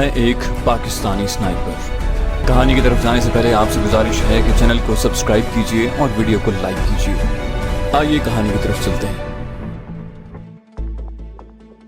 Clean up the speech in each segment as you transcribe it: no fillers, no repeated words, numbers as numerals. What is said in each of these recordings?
मैं एक पाकिस्तानी स्नाइपर। कहानी की तरफ जाने से पहले आपसे गुजारिश है कि चैनल को सब्सक्राइब कीजिए और वीडियो को लाइक कीजिए। आइए कहानी की तरफ चलते हैं।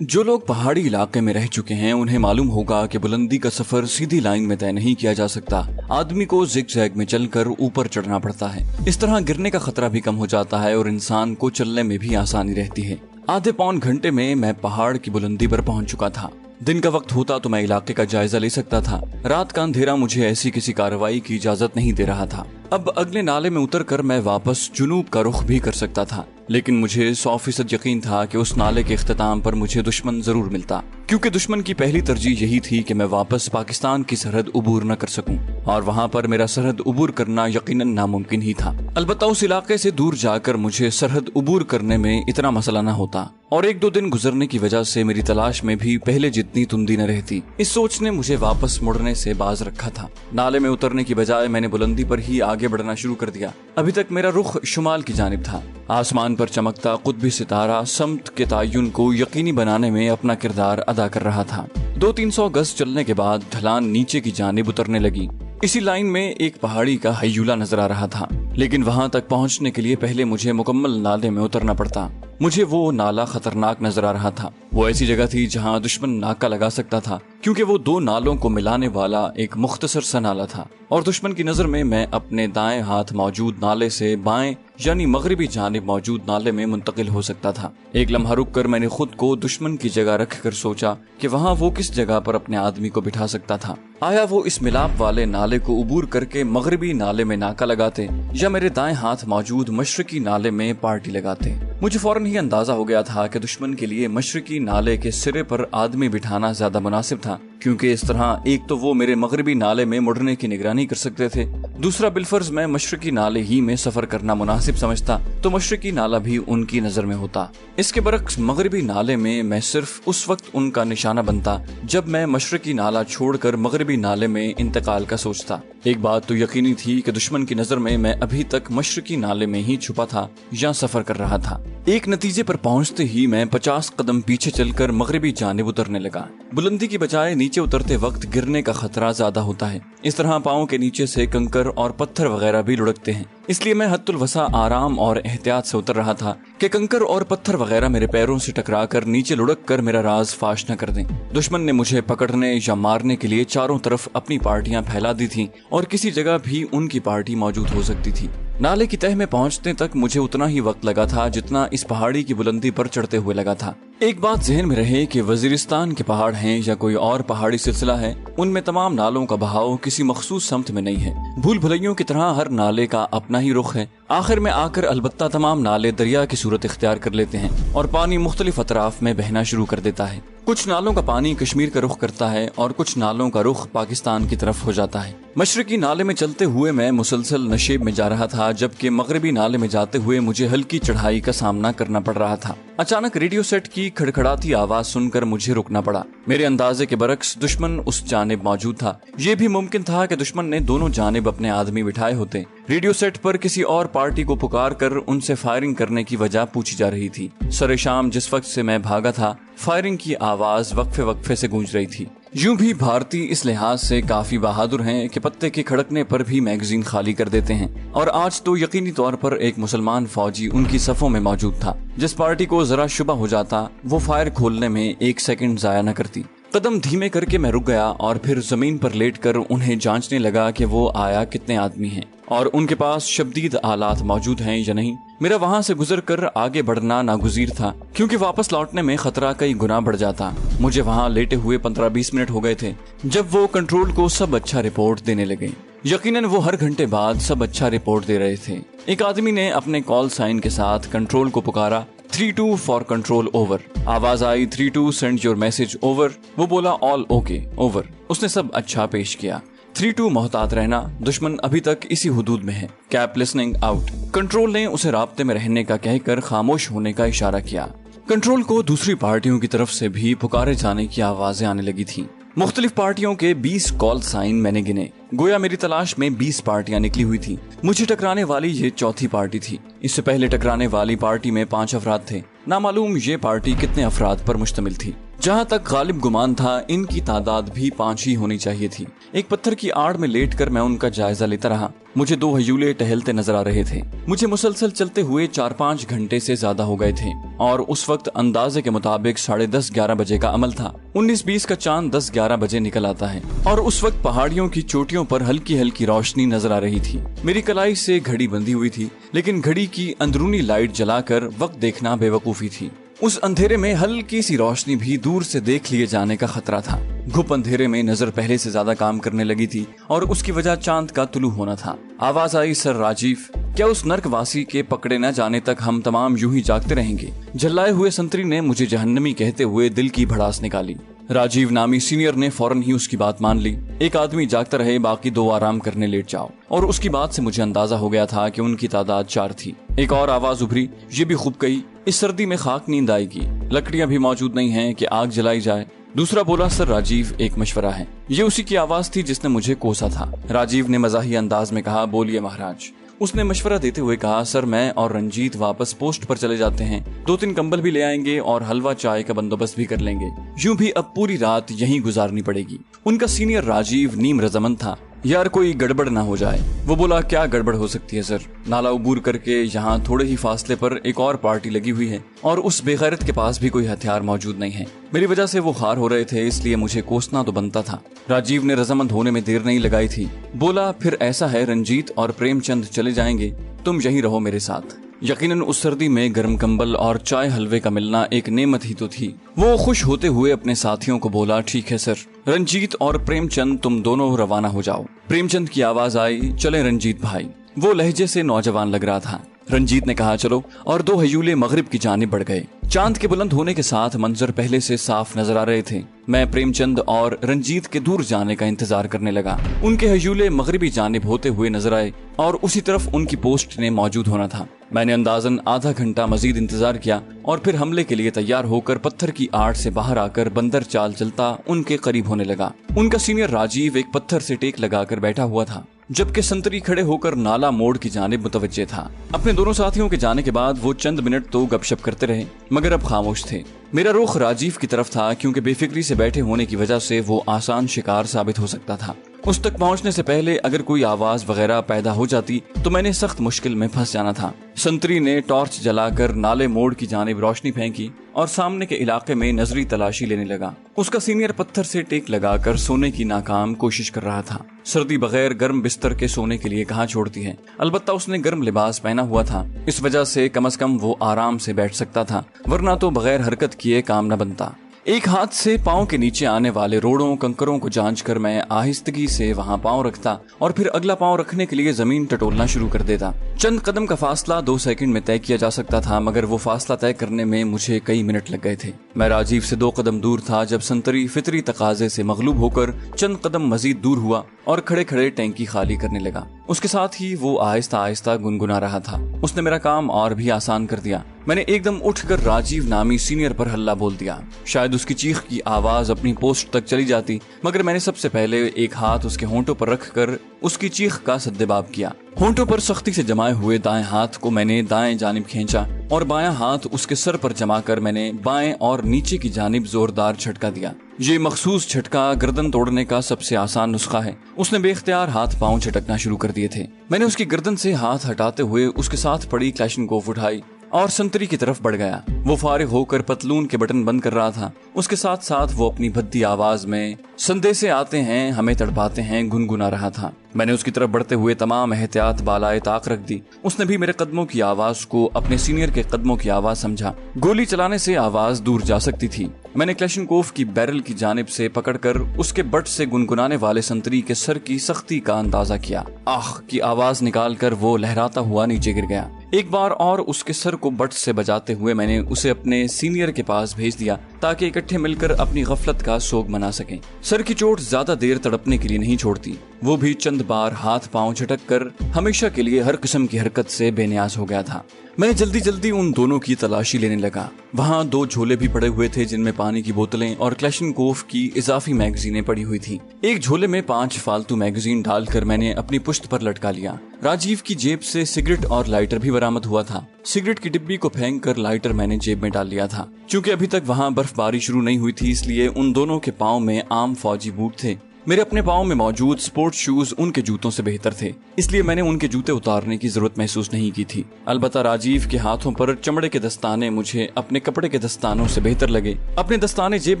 जो लोग पहाड़ी इलाके में रह चुके हैं उन्हें मालूम होगा कि बुलंदी का सफर सीधी लाइन में तय नहीं किया जा सकता। आदमी को जिग-जैग में चलकर ऊपर चढ़ना पड़ता है। इस तरह गिरने का खतरा भी कम हो जाता है और इंसान को चलने में भी आसानी रहती है। आधे पौन घंटे में मैं पहाड़ की बुलंदी पर पहुंच चुका था। दिन का वक्त होता तो मैं इलाके का जायजा ले सकता था। रात का अंधेरा मुझे ऐसी किसी कार्रवाई की इजाजत नहीं दे रहा था। अब अगले नाले में उतरकर मैं वापस जुनूब का रुख भी कर सकता था, लेकिन मुझे 100% यकीन था कि उस नाले के इख्तिताम पर मुझे दुश्मन जरूर मिलता, क्योंकि दुश्मन की पहली तरजीह यही थी कि मैं वापस पाकिस्तान की सरहद उबूर न कर सकूं, और वहां पर मेरा सरहद उबूर करना यकीनन नामुमकिन ही था। अलबत्ता उस इलाके से दूर जाकर मुझे सरहद उबूर करने में इतना मसला न होता, और 1-2 दिन गुजरने की वजह से मेरी तलाश में भी पहले जितनी तुंदी न रहती। इस सोच ने मुझे वापस मुड़ने से बाज रखा था। नाले में उतरने की बजाय मैंने बुलंदी पर ही आगे बढ़ना शुरू कर दिया। अभी तक मेरा रुख शुमाल की जानिब था। आसमान पर चमकता कुतबी सितारा समत के तयन को यकीनी बनाने में अपना किरदार अदा कर रहा था। 200-300 गज चलने के बाद ढलान नीचे की जानिब उतरने लगी। इसी लाइन में एक पहाड़ी का हयूला नजर आ रहा था, लेकिन वहां तक पहुंचने के लिए पहले मुझे मुकम्मल नाले में उतरना पड़ता। मुझे वो नाला खतरनाक नजर आ रहा था। वो ऐसी जगह थी जहां दुश्मन नाका लगा सकता था, क्योंकि वो 2 नालों को मिलाने वाला एक मुख्तसर सा नाला था, और दुश्मन की नजर में मैं अपने दाएं हाथ मौजूद नाले से बाएं यानी मगरिबी जानिब मौजूद नाले में मुंतकिल हो सकता था। एक लम्हा रुक कर मैंने खुद को दुश्मन की जगह रख कर सोचा कि वहाँ वो किस जगह पर अपने आदमी को बिठा सकता था। आया वो इस मिलाप वाले नाले को उबूर करके मगरिबी नाले में नाका लगाते, या मेरे दाएं हाथ मौजूद मशरकी नाले में पार्टी लगाते। मुझे फौरन ही अंदाजा हो गया था कि दुश्मन के लिए मशरकी नाले के सिरे पर आदमी बिठाना ज्यादा मुनासिब था, क्योंकि इस तरह एक तो वो मेरे मगरिबी नाले में मुड़ने की निगरानी कर सकते थे, दूसरा बिलफर्ज मैं मशरकी नाले ही में सफर करना मुनासिब समझता तो मशरकी नाला भी उनकी नजर में होता। इसके बरक्स मगरिबी नाले में मैं सिर्फ उस वक्त उनका निशाना बनता जब मैं मशरकी नाला छोड़कर मगरिबी नाले में इंतकाल का सोचता। एक बात तो यकीनी थी कि दुश्मन की नजर में मैं अभी तक मशरकी नाले में ही छुपा था या सफर कर रहा था। एक नतीजे पर पहुंचते ही मैं 50 कदम पीछे चलकर मगरिबी जानिब उतरने लगा। बुलंदी की बजाय नीचे उतरते वक्त गिरने का खतरा ज्यादा होता है। इस तरह पाँव के नीचे से कंकर और पत्थर वगैरह भी लुढ़कते हैं, इसलिए मैं हद्दुल वसा आराम और एहतियात से उतर रहा था कि कंकर और पत्थर वगैरह मेरे पैरों से टकराकर नीचे लुढ़क कर मेरा राज फाश न कर दें। दुश्मन ने मुझे पकड़ने या मारने के लिए चारों तरफ अपनी पार्टियां फैला दी थीं, और किसी जगह भी उनकी पार्टी मौजूद हो सकती थी। नाले की तह में पहुंचने तक मुझे उतना ही वक्त लगा था जितना इस पहाड़ी की बुलंदी पर चढ़ते हुए लगा था। एक बात जहन में रहे कि वजीरिस्तान के पहाड़ हैं या कोई और पहाड़ी सिलसिला है, उनमें तमाम नालों का बहाव किसी मखसूस समत में नहीं है। भूल भुलैयों की तरह हर नाले का अपना ही रुख है। आखिर में आकर अलबत्ता तमाम नाले दरिया की सूरत इख्तियार कर लेते हैं और पानी मुख्तलिफ अतराफ में बहना शुरू कर देता है। कुछ नालों का पानी कश्मीर का रुख करता है और कुछ नालों का रुख पाकिस्तान की तरफ हो जाता है। मशरकी नाले में चलते हुए मैं मुसलसल नशेब में जा रहा था, जबकि मगरिबी नाले में जाते हुए मुझे हल्की चढ़ाई का सामना करना पड़ रहा था। अचानक रेडियो सेट की खड़खड़ाती आवाज सुनकर मुझे रुकना पड़ा। मेरे अंदाजे के बरक्स दुश्मन उस जानिब मौजूद था। ये भी मुमकिन था कि दुश्मन ने दोनों जानिब अपने आदमी बिठाए होते। रेडियो सेट पर किसी और पार्टी को पुकार कर उनसे फायरिंग करने की वजह पूछी जा रही थी। सरे शाम जिस वक्त से मैं भागा था, फायरिंग की आवाज वक्फे वक्फे से गूंज रही थी। यूं भी भारतीय इस लिहाज से काफी बहादुर हैं कि पत्ते के खड़कने पर भी मैगजीन खाली कर देते हैं, और आज तो यकीनी तौर पर एक मुसलमान फौजी उनकी सफों में मौजूद था। जिस पार्टी को जरा शुबा हो जाता वो फायर खोलने में 1 सेकंड जाया न करती। कदम धीमे करके मैं रुक गया और फिर जमीन पर लेटकर उन्हें जांचने लगा कि वो आया कितने आदमी हैं और उनके पास शदीद आलात मौजूद हैं या नहीं। मेरा वहां से गुजरकर आगे बढ़ना नागुजीर था, क्योंकि वापस लौटने में खतरा कई गुना बढ़ जाता। मुझे वहां लेटे हुए 15-20 मिनट हो गए थे जब वो कंट्रोल को सब अच्छा रिपोर्ट देने लगे। यकीनन वो हर घंटे बाद सब अच्छा रिपोर्ट दे रहे थे। एक आदमी ने अपने कॉल साइन के साथ कंट्रोल को पुकारा, 3-2 फॉर कंट्रोल ओवर। आवाज आई 3-2 सेंड योर मैसेज ओवर। वो बोला ऑल ओके ओवर। उसने सब अच्छा पेश किया। 3-2 मोहतात रहना, दुश्मन अभी तक इसी हुदूद में है। Cap listening out. कंट्रोल ने उसे राब्ते में रहने का कहकर खामोश होने का इशारा किया। कंट्रोल को दूसरी पार्टियों की तरफ से भी पुकारे जाने की आवाजें आने लगी थीं। मुख्तलिफ पार्टियों के 20 कॉल साइन मैंने गिने। गोया मेरी तलाश में 20 पार्टियां निकली हुई थी। मुझे टकराने वाली ये चौथी पार्टी थी। इससे पहले टकराने वाली पार्टी में 5 अफराद थे। नामालूम ये पार्टी कितने अफराद पर मुश्तमिल थी। जहाँ तक गालिब गुमान था, इनकी तादाद भी 5 ही होनी चाहिए थी। एक पत्थर की आड़ में लेटकर मैं उनका जायजा लेता रहा। मुझे 2 हयूले टहलते नजर आ रहे थे। मुझे मुसलसल चलते हुए 4-5 घंटे से ज्यादा हो गए थे और उस वक्त अंदाजे के मुताबिक 10:30-11 बजे का अमल था। 19-20 का चांद 10-11 बजे निकल आता है और उस वक्त पहाड़ियों की चोटियों पर हल्की हल्की रोशनी नजर आ रही थी। मेरी कलाई से घड़ी बंधी हुई थी, लेकिन घड़ी की अंदरूनी लाइट जलाकर वक्त देखना बेवकूफी थी। उस अंधेरे में हल्की सी रोशनी भी दूर से देख लिए जाने का खतरा था। घुप अंधेरे में नजर पहले से ज्यादा काम करने लगी थी और उसकी वजह चांद का तुलू होना था। आवाज आई, सर राजीव, क्या उस नर्कवासी के पकड़े न जाने तक हम तमाम यूं ही जागते रहेंगे? झल्लाए हुए संतरी ने मुझे जहन्नमी कहते हुए दिल की भड़ास निकाली। राजीव नामी सीनियर ने फौरन ही उसकी बात मान ली। एक आदमी जागता रहे, बाकी 2 आराम करने लेट जाओ। और उसकी बात से मुझे अंदाजा हो गया था कि उनकी तादाद 4 थी। एक और आवाज उभरी, ये भी खूब कही, इस सर्दी में खाक नींद आएगी, लकड़ियां भी मौजूद नहीं हैं कि आग जलाई जाए। दूसरा बोला, सर राजीव, एक मशवरा है। ये उसी की आवाज थी जिसने मुझे कोसा था। राजीव ने मजाही अंदाज में कहा, बोलिए महाराज। उसने मशवरा देते हुए कहा, सर मैं और रंजीत वापस पोस्ट पर चले जाते हैं, 2-3 कंबल भी ले आएंगे और हलवा चाय का बंदोबस्त भी कर लेंगे। यूं भी अब पूरी रात यहीं गुजारनी पड़ेगी। उनका सीनियर राजीव नीम रजामंद था, यार कोई गड़बड़ ना हो जाए। वो बोला, क्या गड़बड़ हो सकती है सर? नाला उबूर करके यहाँ थोड़े ही फासले पर एक और पार्टी लगी हुई है और उस बेगैरत के पास भी कोई हथियार मौजूद नहीं है। मेरी वजह से वो हार हो रहे थे, इसलिए मुझे कोसना तो बनता था। राजीव ने रजामंद होने में देर नहीं लगाई थी। बोला, फिर ऐसा है, रंजीत और प्रेमचंद चले जाएंगे, तुम यहीं रहो मेरे साथ। यकीनन उस सर्दी में गर्म कंबल और चाय हलवे का मिलना एक नेमत ही तो थी। वो खुश होते हुए अपने साथियों को बोला, ठीक है सर, रंजीत और प्रेमचंद तुम दोनों रवाना हो जाओ। प्रेमचंद की आवाज आई, चले रंजीत भाई। वो लहजे से नौजवान लग रहा था। रंजीत ने कहा, चलो, और 2 हयूले मगरिब की जानिब बढ़ गए। चांद के बुलंद होने के साथ मंजर पहले से साफ नजर आ रहे थे। मैं प्रेमचंद और रंजीत के दूर जाने का इंतजार करने लगा। उनके हयूले मगरिबी जानिब होते हुए नजर आए और उसी तरफ उनकी पोस्ट ने मौजूद होना था। मैंने अंदाजन आधा घंटा मजीद इंतजार किया और फिर हमले के लिए तैयार होकर पत्थर की आड़ से बाहर आकर बंदर चाल चलता उनके करीब होने लगा। उनका सीनियर राजीव एक पत्थर से टेक लगाकर बैठा हुआ था, जबकि संतरी खड़े होकर नाला मोड़ की जानिब मुतवज्जे था। अपने दोनों साथियों के जाने के बाद वो चंद मिनट तो गपशप करते रहे, मगर अब खामोश थे। मेरा रुख राजीव की तरफ था, क्योंकि बेफिक्री से बैठे होने की वजह से वो आसान शिकार साबित हो सकता था। उस तक पहुंचने से पहले अगर कोई आवाज वगैरह पैदा हो जाती तो मैंने सख्त मुश्किल में फंस जाना था। संतरी ने टॉर्च जलाकर नाले मोड़ की जानिब रोशनी फेंकी और सामने के इलाके में नजरी तलाशी लेने लगा। उसका सीनियर पत्थर से टेक लगाकर सोने की नाकाम कोशिश कर रहा था। सर्दी बगैर गर्म बिस्तर के सोने के लिए कहाँ छोड़ती है। अलबत्ता उसने गर्म लिबास पहना हुआ था, इस वजह से कम से कम वो आराम से बैठ सकता था, वरना तो बगैर हरकत किए काम न बनता। एक हाथ से पांव के नीचे आने वाले रोड़ों कंकरों को जांचकर मैं आहिस्तगी से वहां पांव रखता और फिर अगला पांव रखने के लिए जमीन टटोलना शुरू कर देता। चंद कदम का फासला 2 सेकंड में तय किया जा सकता था, मगर वो फासला तय करने में मुझे कई मिनट लग गए थे। मैं राजीव से 2 कदम दूर था जब संतरी फितरी तकाजे से मगलूब होकर चंद कदम मजीद दूर हुआ और खड़े खड़े टैंकी खाली करने लगा। उसके साथ ही वो आहिस्ता आहिस्ता गुनगुना रहा था। उसने मेरा काम और भी आसान कर दिया। मैंने एकदम उठकर राजीव नामी सीनियर पर हल्ला बोल दिया। शायद उसकी चीख की आवाज अपनी पोस्ट तक चली जाती, मगर मैंने सबसे पहले एक हाथ उसके होंठों पर रखकर उसकी चीख का सद्देबाब किया। होंठों पर सख्ती से जमाए हुए दाएं हाथ को मैंने दाएं जानिब खींचा और बायां हाथ उसके सर पर जमाकर मैंने बाएं और नीचे की जानिब जोरदार झटका दिया। ये मखसूस झटका गर्दन तोड़ने का सबसे आसान नुस्खा है। उसने बेख्तियार हाथ पांव झटकना शुरू कर दिए थे। मैंने उसकी गर्दन से हाथ हटाते हुए उसके साथ पड़ी क्लैशनकोफ उठाई और संतरी की तरफ बढ़ गया। वो फारिग होकर पतलून के बटन बंद कर रहा था। उसके साथ साथ वो अपनी भद्दी आवाज में संदेशे आते हैं हमें तड़पाते हैं गुनगुना रहा था। मैंने उसकी तरफ बढ़ते हुए तमाम एहतियात बालाए ताक रख दी। उसने भी मेरे कदमों की आवाज को अपने सीनियर के कदमों की आवाज समझा। गोली चलाने से आवाज दूर जा सकती थी। मैंने क्लैशनकोफ की बैरल की जानिब से पकड़कर उसके बट से गुनगुनाने वाले संतरी के सर की सख्ती का अंदाजा किया। आह की आवाज निकालकर वो लहराता हुआ नीचे गिर गया। एक बार और उसके सर को बट से बजाते हुए मैंने उसे अपने सीनियर के पास भेज दिया ताकि इकट्ठे मिलकर अपनी गफलत का सोग मना सकें। सर की चोट ज्यादा देर तड़पने के लिए नहीं छोड़ती। वो भी चंद बार हाथ पांव झटक कर हमेशा के लिए हर किस्म की हरकत से बेनियाज हो गया था। मैं जल्दी जल्दी उन दोनों की तलाशी लेने लगा। वहाँ 2 झोले भी पड़े हुए थे जिनमें पानी की बोतलें और क्लैशनकोफ की इजाफी मैगजीनें पड़ी हुई थी। एक झोले में 5 फालतू मैगजीन डालकर मैंने अपनी पुश्त पर लटका लिया। राजीव की जेब से सिगरेट और लाइटर भी बरामद हुआ था। सिगरेट की डिब्बी को फेंक कर लाइटर मैंने जेब में डाल लिया था। क्योंकि अभी तक वहाँ बर्फबारी शुरू नहीं हुई थी, इसलिए उन दोनों के पाँव में आम फौजी बूट थे। मेरे अपने पाँव में मौजूद स्पोर्ट्स शूज उनके जूतों से बेहतर थे, इसलिए मैंने उनके जूते उतारने की जरूरत महसूस नहीं की थी। अलबत्ता राजीव के हाथों पर चमड़े के दस्ताने मुझे अपने कपड़े के दस्तानों से बेहतर लगे। अपने दस्ताने जेब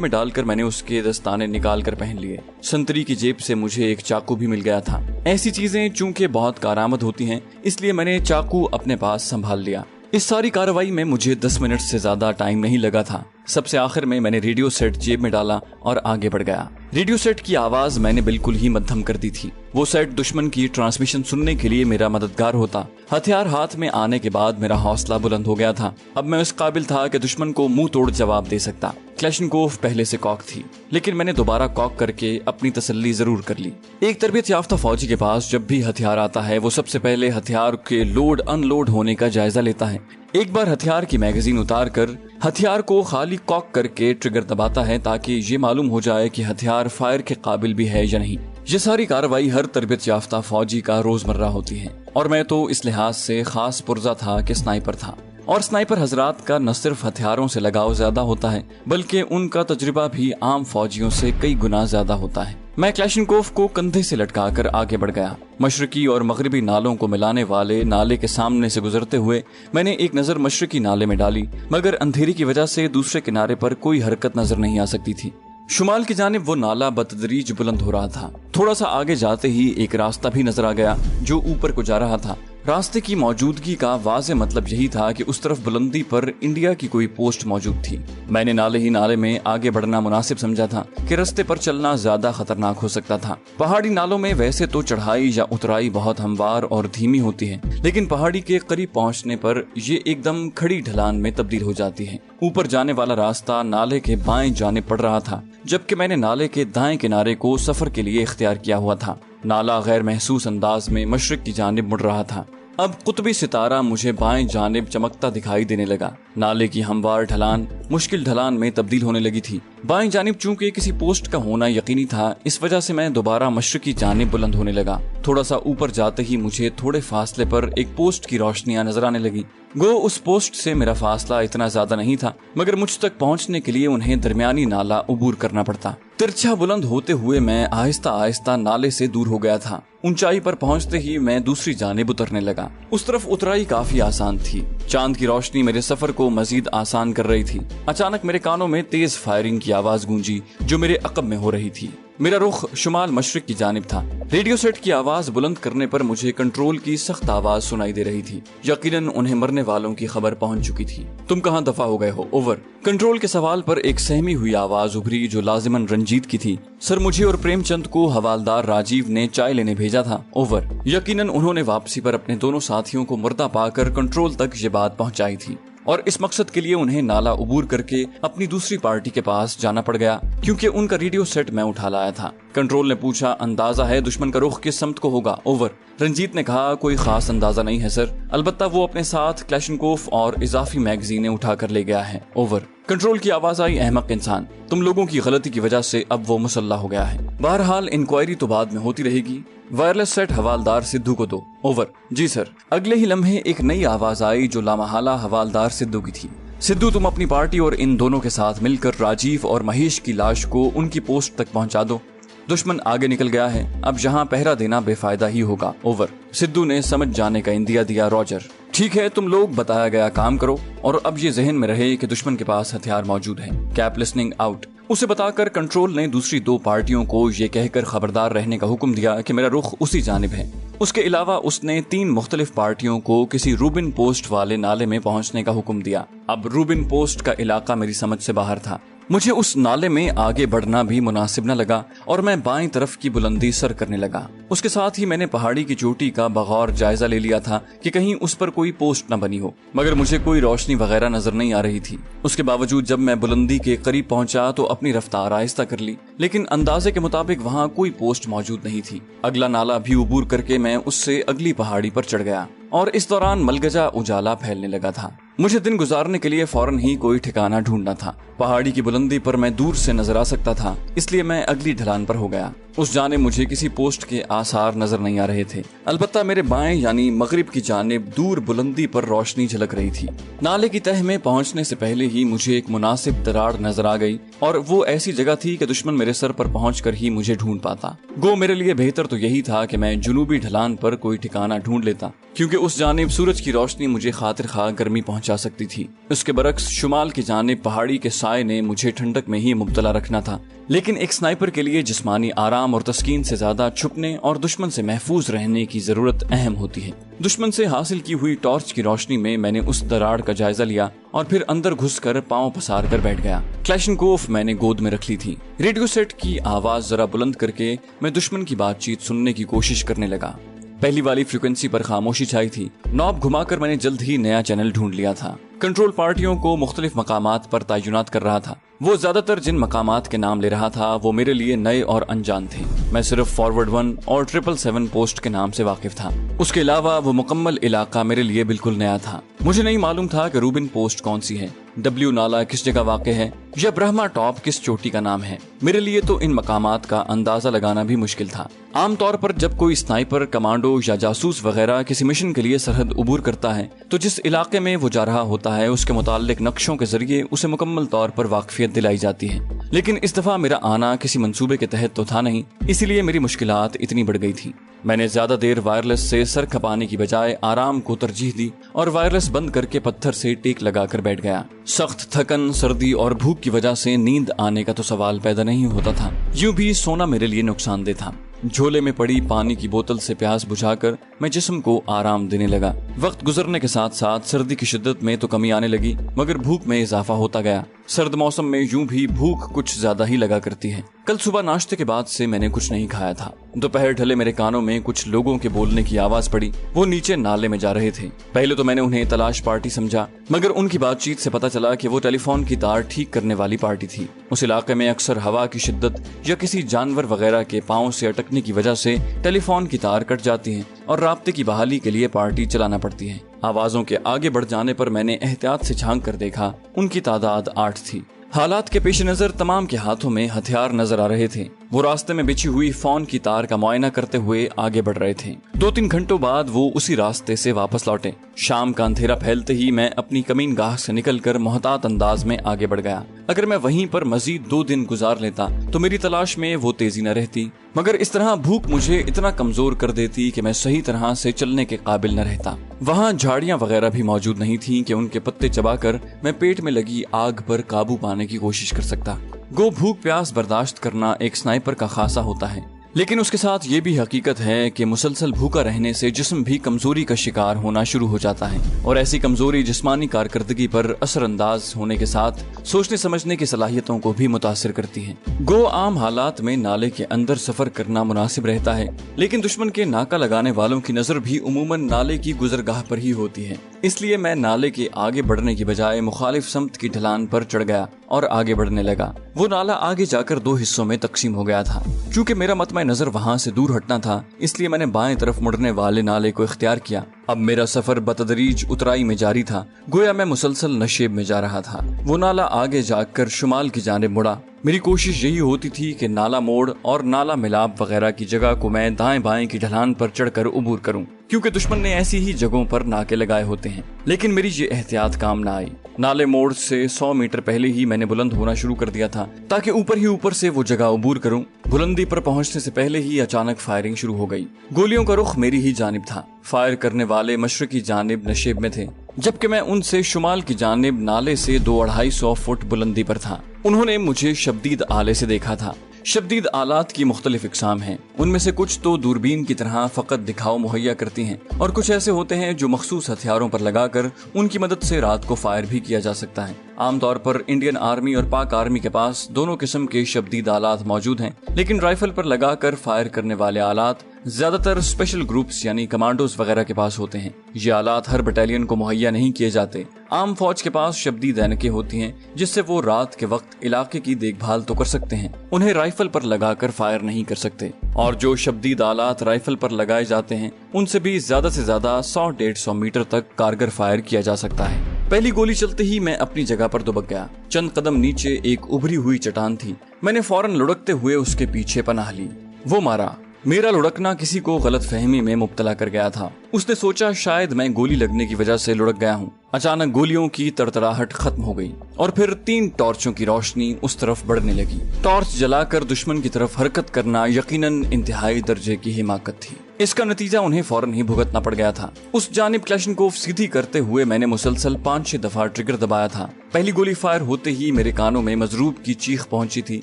में डालकर मैंने उसके दस्ताने निकाल कर पहन लिए। संतरी की जेब से मुझे एक चाकू भी मिल गया था। ऐसी चीजें चूंकि बहुत कारआमद होती हैं, इसलिए मैंने चाकू अपने पास संभाल लिया। इस सारी कार्रवाई में मुझे 10 मिनट से ज्यादा टाइम नहीं लगा था। सबसे आखिर में मैंने रेडियो सेट जेब में डाला और आगे बढ़ गया। रेडियो सेट की आवाज मैंने बिल्कुल ही मध्यम कर दी थी। वो सेट दुश्मन की ट्रांसमिशन सुनने के लिए मेरा मददगार होता। हथियार हाथ में आने के बाद मेरा हौसला बुलंद हो गया था। अब मैं इस काबिल था कि दुश्मन को मुंह तोड़ जवाब दे सकता। क्लैशनकोफ पहले से कॉक थी, लेकिन मैंने दोबारा कॉक करके अपनी तसल्ली जरूर कर ली। एक तरबियत याफ्ता फौजी के पास जब भी हथियार आता है, वो सबसे पहले हथियार के लोड अनलोड होने का जायजा लेता है। एक बार हथियार की मैगजीन उतार कर हथियार को खाली कॉक करके ट्रिगर दबाता है, ताकि ये मालूम हो जाए कि हथियार फायर के काबिल भी है या नहीं। ये सारी कार्रवाई हर तरबियत याफ्ता फौजी का रोजमर्रा होती है, और मैं तो इस लिहाज से खास पुरजा था कि स्नाइपर था। और स्नाइपर हजरात का न सिर्फ हथियारों से लगाव ज्यादा होता है, बल्कि उनका तजुर्बा भी आम फौजियों से कई गुना ज्यादा होता है। मैं क्लैशनकोफ को कंधे से लटकाकर आगे बढ़ गया। मशरकी और मगरिबी नालों को मिलाने वाले नाले के सामने से गुजरते हुए मैंने एक नजर मशरकी नाले में डाली, मगर अंधेरी की वजह से दूसरे किनारे पर कोई हरकत नजर नहीं आ सकती थी। शुमाल की जानिब वो नाला बतदरीज बुलंद हो रहा था। थोड़ा सा आगे जाते ही एक रास्ता भी नजर आ गया जो ऊपर को जा रहा था। रास्ते की मौजूदगी का वाज़े मतलब यही था कि उस तरफ बुलंदी पर इंडिया की कोई पोस्ट मौजूद थी। मैंने नाले ही नाले में आगे बढ़ना मुनासिब समझा था कि रास्ते पर चलना ज्यादा खतरनाक हो सकता था। पहाड़ी नालों में वैसे तो चढ़ाई या उतराई बहुत हमवार और धीमी होती है, लेकिन पहाड़ी के करीब पहुंचने पर ये एकदम खड़ी ढलान में तब्दील हो जाती है। ऊपर जाने वाला रास्ता नाले के बाएं जाने पड़ रहा था, जबकि मैंने नाले के दाएं किनारे को सफर के लिए इख्तियार किया हुआ था। नाला गैर महसूस अंदाज में मशरिक की जानिब मुड़ रहा था। अब कुतबी सितारा मुझे बाएं जानिब चमकता दिखाई देने लगा। नाले की हमवार ढलान मुश्किल ढलान में तब्दील होने लगी थी। बाएं जानिब चूंकि किसी पोस्ट का होना यकीनी था, इस वजह से मैं दोबारा मशरिकी जानिब बुलंद होने लगा। थोड़ा सा ऊपर जाते ही मुझे थोड़े फासले पर एक पोस्ट की रोशनियां नजर आने लगी। गो उस पोस्ट से मेरा फासला इतना ज्यादा नहीं था, मगर मुझ तक पहुंचने के लिए उन्हें दरमियानी नाला उबूर करना पड़ता। तिरछा बुलंद होते हुए मैं आहिस्ता आहिस्ता नाले से दूर हो गया था। ऊंचाई पर पहुंचते ही मैं दूसरी जानिब उतरने लगा। उस तरफ उतराई काफी आसान थी। चांद की रोशनी मेरे सफर को मजीद आसान कर रही थी। अचानक मेरे कानों में तेज फायरिंग की आवाज गूंजी जो मेरे अकब में हो रही थी। मेरा रुख शुमाल मशरिक की जानिब था। रेडियो सेट की आवाज बुलंद करने पर मुझे कंट्रोल की सख्त आवाज सुनाई दे रही थी। यकीनन उन्हें मरने वालों की खबर पहुंच चुकी थी। तुम कहां दफा हो गए हो? ओवर। कंट्रोल के सवाल पर एक सहमी हुई आवाज उभरी जो लाजिमन रंजीत की थी। सर, मुझे और प्रेमचंद को हवालदार राजीव ने चाय लेने भेजा था। ओवर। यकीनन उन्होंने वापसी पर अपने दोनों साथियों को मुर्दा पाकर कंट्रोल तक ये बात पहुंचाई थी, और इस मकसद के लिए उन्हें नाला उबूर करके अपनी दूसरी पार्टी के पास जाना पड़ गया, क्योंकि उनका रेडियो सेट मैं उठा लाया था। कंट्रोल ने पूछा, अंदाजा है दुश्मन का रुख किस समत को होगा? ओवर। रंजीत ने कहा, कोई खास अंदाजा नहीं है सर, अलबत्ता वो अपने साथ क्लैशनकोफ और इजाफी मैगजीनें उठा कर ले गया है। ओवर। कंट्रोल की आवाज आई, अहमक इंसान, तुम लोगों की गलती की वजह से अब वो मुसल्ला हो गया है। बहरहाल इंक्वायरी तो बाद में होती रहेगी। वायरलेस सेट हवालदार सिद्धू को दो। ओवर। जी सर। अगले ही लम्हे एक नई आवाज आई जो लामहला हवालदार सिद्धू की थी। सिद्धू, तुम अपनी पार्टी और इन दोनों के साथ मिलकर राजीव और महेश की लाश को उनकी पोस्ट तक पहुंचा दो। दुश्मन आगे निकल गया है, अब यहाँ पहरा देना बेफायदा ही होगा। ओवर। सिद्धू ने समझ जाने का इंदिया दिया। रॉजर। ठीक है, तुम लोग बताया गया काम करो, और अब ये जहन में रहे कि दुश्मन के पास हथियार मौजूद है। Cap listening out. उसे बताकर कंट्रोल ने दूसरी दो पार्टियों को ये कहकर खबरदार रहने का हुक्म दिया कि मेरा रुख उसी जानिब है। उसके अलावा उसने 3 मुख्तलिफ पार्टियों को किसी रूबिन पोस्ट वाले नाले में पहुंचने का हुक्म दिया। अब रूबिन पोस्ट का इलाका मेरी समझ से बाहर था। मुझे उस नाले में आगे बढ़ना भी मुनासिब न लगा और मैं बाईं तरफ की बुलंदी सर करने लगा। उसके साथ ही मैंने पहाड़ी की चोटी का बगौर जायजा ले लिया था कि कहीं उस पर कोई पोस्ट न बनी हो, मगर मुझे कोई रोशनी वगैरह नजर नहीं आ रही थी। उसके बावजूद जब मैं बुलंदी के करीब पहुंचा तो अपनी रफ्तार आहिस्ता कर ली, लेकिन अंदाजे के मुताबिक वहाँ कोई पोस्ट मौजूद नहीं थी। अगला नाला भी उबूर करके मैं उससे अगली पहाड़ी पर चढ़ गया और इस दौरान मलगजा उजाला फैलने लगा था। मुझे दिन गुजारने के लिए फौरन ही कोई ठिकाना ढूंढना था। पहाड़ी की बुलंदी पर मैं दूर से नजर आ सकता था, इसलिए मैं अगली ढलान पर हो गया। उस जानिब मुझे किसी पोस्ट के आसार नजर नहीं आ रहे थे। अलबत्ता मेरे बाएं यानी मगरिब की जानिब दूर बुलंदी पर रोशनी झलक रही थी। नाले की तह में पहुंचने से पहले ही मुझे एक मुनासिब दरार नजर आ गई और वो ऐसी जगह थी कि दुश्मन मेरे सर पर पहुंचकर ही मुझे ढूंढ पाता। गो मेरे लिए बेहतर तो यही था कि मैं जुनूबी ढलान पर कोई ठिकाना ढूंढ लेता, क्योंकि उस जानिब सूरज की रोशनी मुझे खातिर खा गर्मी पहुंचा सकती थी। उसके बरक्स शुमाल की जानिब पहाड़ी के साए ने मुझे ठंडक में ही मुब्तला रखना था। लेकिन एक स्नाइपर के लिए जिस्मानी आराम और तस्कीन से ज्यादा छुपने और दुश्मन से महफूज रहने की जरूरत अहम होती है। दुश्मन से हासिल की हुई टॉर्च की रोशनी में मैंने उस दरार का जायजा लिया और फिर अंदर घुसकर पांव पसार कर बैठ गया। क्लैशनकोफ मैंने गोद में रख ली थी। रेडियो सेट की आवाज जरा बुलंद करके मैं दुश्मन की बातचीत सुनने की कोशिश करने लगा। पहली वाली फ्रीक्वेंसी पर खामोशी छाई थी। नॉब घुमाकर मैंने जल्द ही नया चैनल ढूंढ लिया था। कंट्रोल पार्टियों को मुख्तलिफ मकामात पर तैनात कर रहा था। वो ज्यादातर जिन मकामात के नाम ले रहा था वो मेरे लिए नए और अनजान थे। मैं सिर्फ फॉरवर्ड 1 और 777 पोस्ट के नाम से वाकिफ था। उसके अलावा वो मुकम्मल इलाका मेरे लिए बिल्कुल नया था। मुझे नहीं मालूम था कि रूबिन पोस्ट कौन सी है, डब्ल्यू नाला किस जगह वाक़ है या ब्रह्मा टॉप किस चोटी का नाम है। मेरे लिए तो इन मकामात का अंदाजा लगाना भी मुश्किल था। आमतौर पर जब कोई स्नाइपर, कमांडो या जासूस वगैरह किसी मिशन के लिए सरहद उबूर करता है तो जिस इलाके में वो जा रहा होता है उसके मुताल्लिक नक्शों के जरिए उसे मुकम्मल तौर पर वाकफियत दिलाई जाती है। लेकिन इस दफा मेरा आना किसी मंसूबे के तहत तो था नहीं, इसीलिए मेरी मुश्किलात इतनी बढ़ गई थी। मैंने ज्यादा देर वायरलेस से सर खपाने की बजाय आराम को तरजीह दी और वायरलेस बंद करके पत्थर से टेक लगाकर बैठ गया। सख्त थकन, सर्दी और भूख की वजह से नींद आने का तो सवाल पैदा नहीं होता था। यूं भी सोना मेरे लिए नुकसानदेह था। झोले में पड़ी पानी की बोतल से प्यास बुझाकर मैं जिस्म को आराम देने लगा। वक्त गुजरने के साथ साथ सर्दी की शिद्दत में तो कमी आने लगी, मगर भूख में इजाफा होता गया। सर्द मौसम में यूं भी भूख कुछ ज्यादा ही लगा करती है। कल सुबह नाश्ते के बाद से मैंने कुछ नहीं खाया था। दोपहर ढले मेरे कानों में कुछ लोगों के बोलने की आवाज पड़ी। वो नीचे नाले में जा रहे थे। पहले तो मैंने उन्हें तलाश पार्टी समझा, मगर उनकी बातचीत से पता चला कि वो टेलीफोन की तार ठीक करने वाली पार्टी थी। उस इलाके में अक्सर हवा की शिद्दत या किसी जानवर वगैरह के पांव से अटकने की वजह से टेलीफोन की तार कट जाती है और राब्ते की बहाली के लिए पार्टी चलाना पड़ती है। आवाजों के आगे बढ़ जाने पर मैंने एहतियात से झांक कर देखा। उनकी तादाद 8 थी। हालात के पेश नजर तमाम के हाथों में हथियार नजर आ रहे थे। वो रास्ते में बिछी हुई फोन की तार का मुआयना करते हुए आगे बढ़ रहे थे। 2-3 घंटों बाद वो उसी रास्ते से वापस लौटे। शाम का अंधेरा फैलते ही मैं अपनी कमीन गाह से निकलकर मोहतात अंदाज में आगे बढ़ गया। अगर मैं वहीं पर मजीद 2 दिन गुजार लेता तो मेरी तलाश में वो तेजी न रहती, मगर इस तरह भूख मुझे इतना कमजोर कर देती कि मैं सही तरह से चलने के काबिल न रहता। वहाँ झाड़ियाँ वगैरह भी मौजूद नहीं थीं कि उनके पत्ते चबाकर मैं पेट में लगी आग पर काबू पाने की कोशिश कर सकता। गो भूख प्यास बर्दाश्त करना एक स्नाइपर का खासा होता है, लेकिन उसके साथ ये भी हकीकत है कि मुसलसल भूखा रहने से जिस्म भी कमजोरी का शिकार होना शुरू हो जाता है और ऐसी कमजोरी जिस्मानी कारकर्दगी पर असरअंदाज होने के साथ सोचने समझने की सलाहियतों को भी मुतासिर करती है। गो आम हालात में नाले के अंदर सफर करना मुनासिब रहता है, लेकिन दुश्मन के नाका लगाने वालों की नजर भी उमूमन नाले की गुजरगाह पर ही होती है। इसलिए मैं नाले के आगे बढ़ने की बजाय मुखालिफ समत की ढलान पर चढ़ गया और आगे बढ़ने लगा। वो नाला आगे जाकर 2 हिस्सों में तकसीम हो गया था। चूँकि मेरा मतमा नजर वहाँ से दूर हटना था, इसलिए मैंने बाएं तरफ मुड़ने वाले नाले को इख्तियार किया। अब मेरा सफर बतदरीज उतराई में जारी था, गोया मैं मुसलसल नशेब में जा रहा था। वो नाला आगे जाकर शुमाल की जानिब मुड़ा। मेरी कोशिश यही होती थी कि नाला मोड़ और नाला मिलाप वगैरह की जगह को मैं दाएं बाएं की ढलान पर चढ़कर उबूर करूं, क्योंकि दुश्मन ने ऐसी ही जगहों पर नाके लगाए होते हैं। लेकिन मेरी ये एहतियात काम न आई। नाले मोड़ से 100 मीटर पहले ही मैंने बुलंद होना शुरू कर दिया था ताकि ऊपर ही ऊपर से वो जगह उबूर करूं। बुलंदी पर पहुंचने से पहले ही अचानक फायरिंग शुरू हो गई। गोलियों का रुख मेरी ही जानिब था। फायर करने वाले मशरकी जानिब नशेब में थे, जबकि मैं उनसे शुमाल की जानिब नाले से 200-250 फुट बुलंदी पर था। उन्होंने मुझे शब्दीद आले से देखा था। शब्दीद आलात की मुख्तलिफ इकसाम हैं। उनमें से कुछ तो दूरबीन की तरह फकत दिखाव मुहैया करती हैं और कुछ ऐसे होते हैं जो मखसूस हथियारों पर लगाकर उनकी मदद से रात को फायर भी किया जा सकता है। आमतौर पर इंडियन आर्मी और पाक आर्मी के पास दोनों किस्म के शब्दीद आलात मौजूद हैं, लेकिन राइफल पर लगाकर फायर करने वाले आलात ज्यादातर स्पेशल ग्रुप्स यानी कमांडोज वगैरह के पास होते हैं। ये आलात हर बटालियन को मुहैया नहीं किए जाते। आम फौज के पास शब्दीद ऐनकें होती हैं जिससे वो रात के वक्त इलाके की देखभाल तो कर सकते हैं, उन्हें राइफल पर लगाकर फायर नहीं कर सकते। और जो शब्दीद आलात राइफल पर लगाए जाते हैं उनसे भी ज्यादा से ज्यादा 100-150 मीटर तक कारगर फायर किया जा सकता है। पहली गोली चलते ही मैं अपनी जगह पर दुबक गया। चंद कदम नीचे एक उभरी हुई चट्टान थी। मैंने फौरन लुढ़कते हुए उसके पीछे पनाह ली। वो मारा। मेरा लुढ़कना किसी को गलतफहमी में मुब्तला कर गया था। उसने सोचा शायद मैं गोली लगने की वजह से लुढ़क गया हूँ। अचानक गोलियों की तड़तड़ाहट खत्म हो गई और फिर 3 टॉर्चों की रोशनी उस तरफ बढ़ने लगी। टॉर्च जलाकर दुश्मन की तरफ हरकत करना यकीनन इंतहाई दर्जे की हिमाकत थी। इसका नतीजा उन्हें फौरन ही भुगतना पड़ गया था। उस जानिब क्लैशनकोफ सीधी करते हुए मैंने मुसलसल 5-6 दफा ट्रिगर दबाया था। पहली गोली फायर होते ही मेरे कानों में मजरूब की चीख पहुंची थी।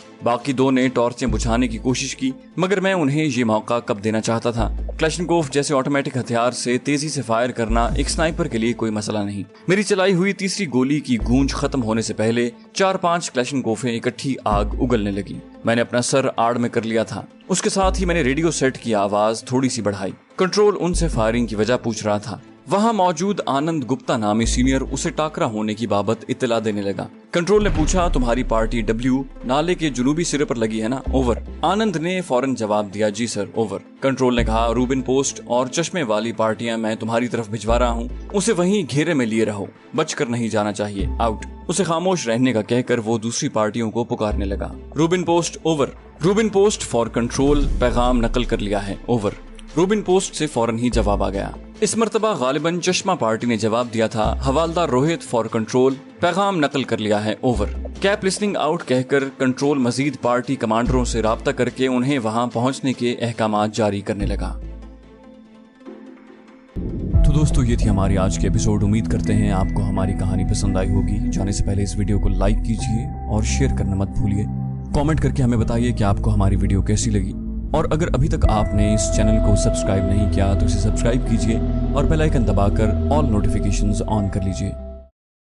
बाकी 2 ने टॉर्चें बुझाने की कोशिश की, मगर मैं उन्हें ये मौका कब देना चाहता था। क्लैशनकोफ जैसे ऑटोमेटिक हथियार से तेजी से फायर करना एक स्नाइपर के लिए कोई मसला नहीं। मेरी चलाई हुई तीसरी गोली की गूंज खत्म होने से पहले 4-5 क्लैशनकोफें इकट्ठी आग उगलने लगी। मैंने अपना सर आड़ में कर लिया था। उसके साथ ही मैंने रेडियो सेट की आवाज थोड़ी सी बढ़ाई। कंट्रोल उनसे फायरिंग की वजह पूछ रहा था। वहाँ मौजूद आनंद गुप्ता नामी सीनियर उसे टाकरा होने की बाबत इत्तला देने लगा। कंट्रोल ने पूछा, तुम्हारी पार्टी डब्ल्यू नाले के जुनूबी सिरे पर लगी है ना? ओवर। आनंद ने फौरन जवाब दिया, जी सर, ओवर। कंट्रोल ने कहा, रूबिन पोस्ट और चश्मे वाली पार्टियां मैं तुम्हारी तरफ भिजवा रहा हूँ, उसे वहीं घेरे में लिए रहो, बचकर नहीं जाना चाहिए, आउट। उसे खामोश रहने का कहकर वो दूसरी पार्टियों को पुकारने लगा। Rubin post, over. Rubin post for control, पैगाम नकल कर लिया है, ओवर। रूबिन पोस्ट से फौरन ही जवाब आ गया। इस मर्तबा गालिबन चश्मा पार्टी ने जवाब दिया था, हवालदार रोहित फॉर कंट्रोल, पैगाम नकल कर लिया है, ओवर। कैप लिसनिंग आउट कहकर कंट्रोल मजीद पार्टी कमांडरों से राब्ता करके उन्हें वहां पहुंचने के अहकामात जारी करने लगा। तो दोस्तों, ये थी हमारी आज की एपिसोड। उम्मीद करते हैं आपको हमारी कहानी पसंद आई होगी। जाने से पहले इस वीडियो को लाइक कीजिए और शेयर करना मत भूलिए। कमेंट करके हमें बताइए कि आपको हमारी वीडियो कैसी लगी, और अगर अभी तक आपने इस चैनल को सब्सक्राइब नहीं किया तो इसे सब्सक्राइब कीजिए और बेल आइकन दबाकर ऑल नोटिफिकेशंस ऑन कर लीजिए।